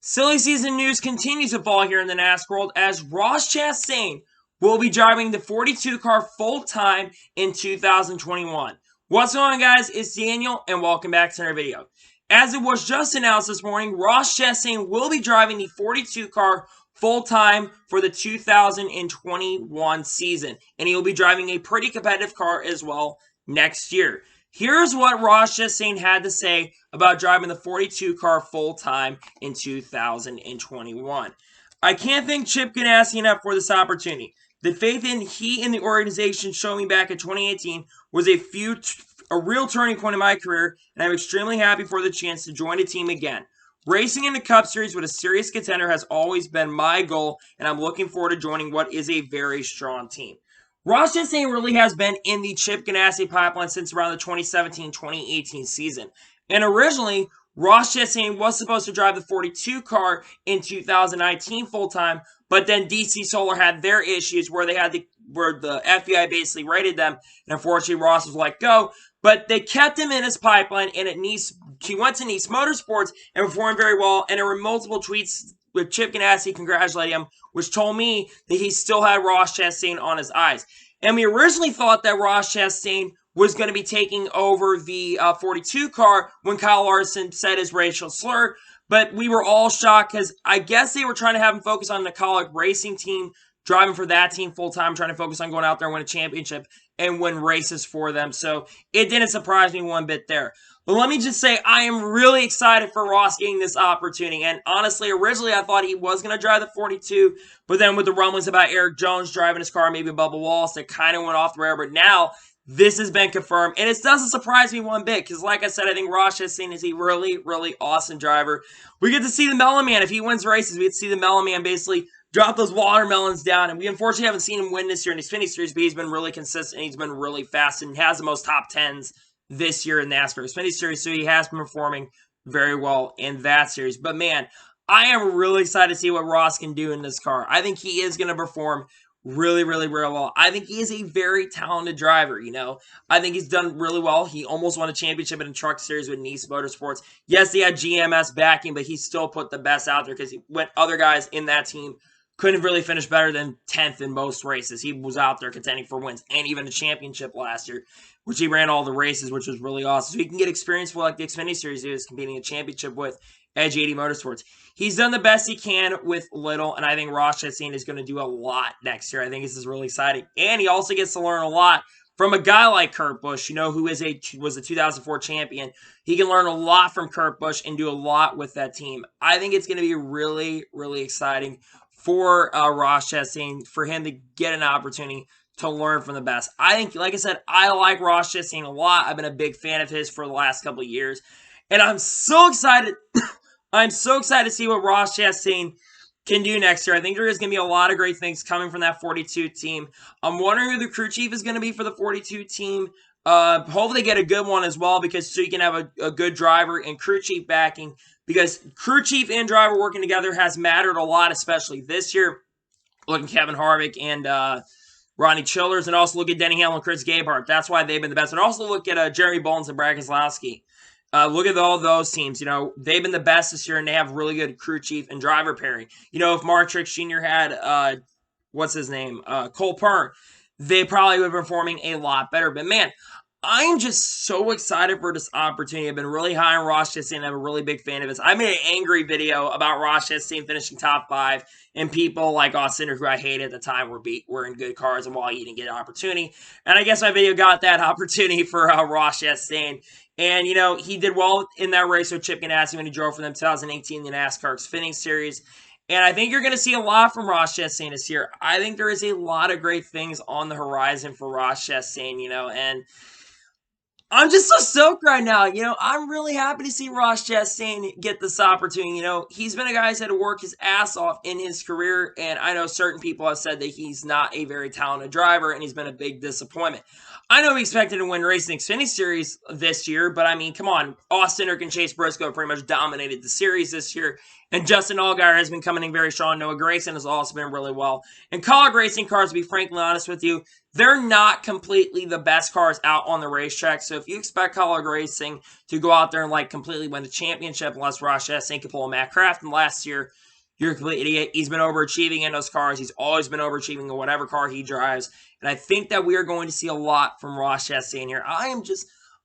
Silly season news continues to fall here in the NASCAR world as Ross Chastain will be driving the 42 car full time in 2021. What's going on, guys? It's Daniel, and welcome back to another video. As it was just announced this morning, Ross Chastain will be driving the 42 car full time for the 2021 season, and he will be driving a pretty competitive car as well next year. Here's what Ross Chastain had to say about driving the 42 car full time in 2021. I can't thank Chip Ganassi enough for this opportunity. The faith in he and the organization showed me back in 2018 was a real turning point in my career, and I'm extremely happy for the chance to join a team again. Racing in the Cup Series with a serious contender has always been my goal, and I'm looking forward to joining what is a very strong team. Ross Chastain really has been in the Chip Ganassi pipeline since around the 2017-2018 season. And originally, Ross Chastain was supposed to drive the 42 car in 2019 full-time, but then DC Solar had their issues where the FBI basically rated them, and unfortunately Ross was let go. But they kept him in his pipeline, and at Nice, he went to Nice Motorsports and performed very well, and there were multiple tweets with Chip Ganassi congratulating him, which told me that he still had Ross Chastain on his eyes. And we originally thought that Ross Chastain was going to be taking over the 42 car when Kyle Larson said his racial slur, but we were all shocked because I guess they were trying to have him focus on the Colic racing team, driving for that team full-time, trying to focus on going out there and win a championship and win races for them. So it didn't surprise me one bit there. But let me just say, I am really excited for Ross getting this opportunity. And honestly, originally I thought he was going to drive the 42, but then with the rumblings about Eric Jones driving his car, maybe Bubba Wallace, that kind of went off the radar. But now this has been confirmed, and it doesn't surprise me one bit because, like I said, I think Ross Chastain is a really, really awesome driver. We get to see the Melon Man. If he wins races, we get to see the Melon Man basically drop those watermelons down. And we unfortunately haven't seen him win this year in his Xfinity Series, but he's been really consistent. He's been really fast and has the most top tens this year in NASCAR Xfinity Series, so he has been performing very well in that series. But man, I am really excited to see what Ross can do in this car. I think he is going to perform really, really, really well. I think he is a very talented driver, you know. I think he's done really well. He almost won a championship in a truck series with Nice Motorsports. Yes, he had GMS backing, but he still put the best out there because other guys in that team couldn't really finish better than 10th in most races. He was out there contending for wins and even a championship last year, which he ran all the races, which was really awesome. So he can get experience for like the Xfinity Series he was competing a championship with Edge 80 Motorsports. He's done the best he can with little, and I think Ross Chastain is going to do a lot next year. I think this is really exciting. And he also gets to learn a lot from a guy like Kurt Busch, you know, who was a 2004 champion. He can learn a lot from Kurt Busch and do a lot with that team. I think it's going to be really, really exciting for Ross Chastain, for him to get an opportunity to learn from the best. I think, like I said, I like Ross Chastain a lot. I've been a big fan of his for the last couple of years. And I'm so excited. I'm so excited to see what Ross Chastain can do next year. I think there is going to be a lot of great things coming from that 42 team. I'm wondering who the crew chief is going to be for the 42 team. Hopefully they get a good one as well, because so you can have a good driver and crew chief backing, because crew chief and driver working together has mattered a lot, especially this year. Look at Kevin Harvick and Ronnie Childers, and also look at Denny Hamlin and Chris Gabehart. That's why they've been the best. And also look at Jeremy Bowles and Brad Keselowski. Look at all those teams. You know, they've been the best this year, and they have really good crew chief and driver pairing. You know, if Mark Truex Jr. had, what's his name, Cole Pearn, they probably would have been performing a lot better. But man, I'm just so excited for this opportunity. I've been really high on Ross Chastain. I'm a really big fan of his. I made an angry video about Ross Chastain finishing top 5, and people like Austin, who I hated at the time, were in good cars, and while he didn't get an opportunity. And I guess my video got that opportunity for Ross Chastain. And, you know, he did well in that race with Chip Ganassi when he drove for them 2018 in the NASCAR Xfinity Series. And I think you're going to see a lot from Ross Chastain this year. I think there is a lot of great things on the horizon for Ross Chastain, you know, and I'm just so stoked right now. You know, I'm really happy to see Ross Chastain get this opportunity. You know, he's been a guy who's had to work his ass off in his career, and I know certain people have said that he's not a very talented driver, and he's been a big disappointment. I know we expected to win Racing Xfinity Series this year, but I mean, come on. Austin and Chase Briscoe pretty much dominated the series this year, and Justin Allgaier has been coming in very strong. Noah Gragson has also been really well. And college racing cars, to be frankly honest with you, they're not completely the best cars out on the racetrack. So if you expect College Racing to go out there and like completely win the championship, unless Ross Chastain could pull a Matt Crafton last year, you're a complete idiot. He's been overachieving in those cars. He's always been overachieving in whatever car he drives. And I think that we are going to see a lot from Ross Chastain here.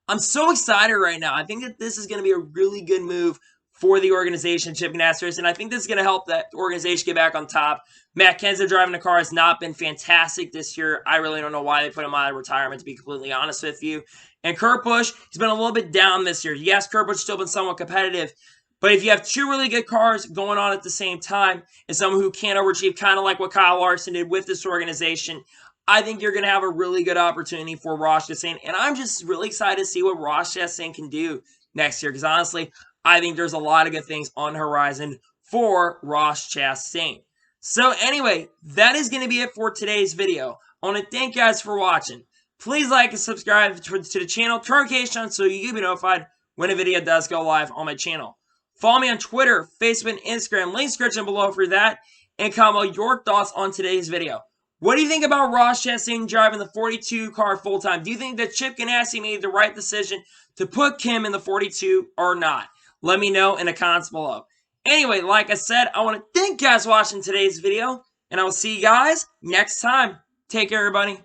I'm so excited right now. I think that this is going to be a really good move for the organization, Chip Ganassi, and I think this is going to help that organization get back on top. Matt Kenseth driving the car has not been fantastic this year. I really don't know why they put him out of retirement, to be completely honest with you. And Kurt Busch, he's been a little bit down this year. Yes, Kurt Busch has still been somewhat competitive, but if you have two really good cars going on at the same time and someone who can overachieve, kind of like what Kyle Larson did with this organization, I think you're going to have a really good opportunity for Ross Chastain. And I'm just really excited to see what Ross Chastain can do next year, because honestly, I think there's a lot of good things on the horizon for Ross Chastain. So anyway, that is going to be it for today's video. I want to thank you guys for watching. Please like and subscribe to the channel, turn notifications on so you can be notified when a video does go live on my channel. Follow me on Twitter, Facebook, and Instagram. Links description below for that. And comment your thoughts on today's video. What do you think about Ross Chastain driving the 42 car full-time? Do you think that Chip Ganassi made the right decision to put Kim in the 42 or not? Let me know in the comments below. Anyway, like I said, I want to thank you guys for watching today's video, and I will see you guys next time. Take care, everybody.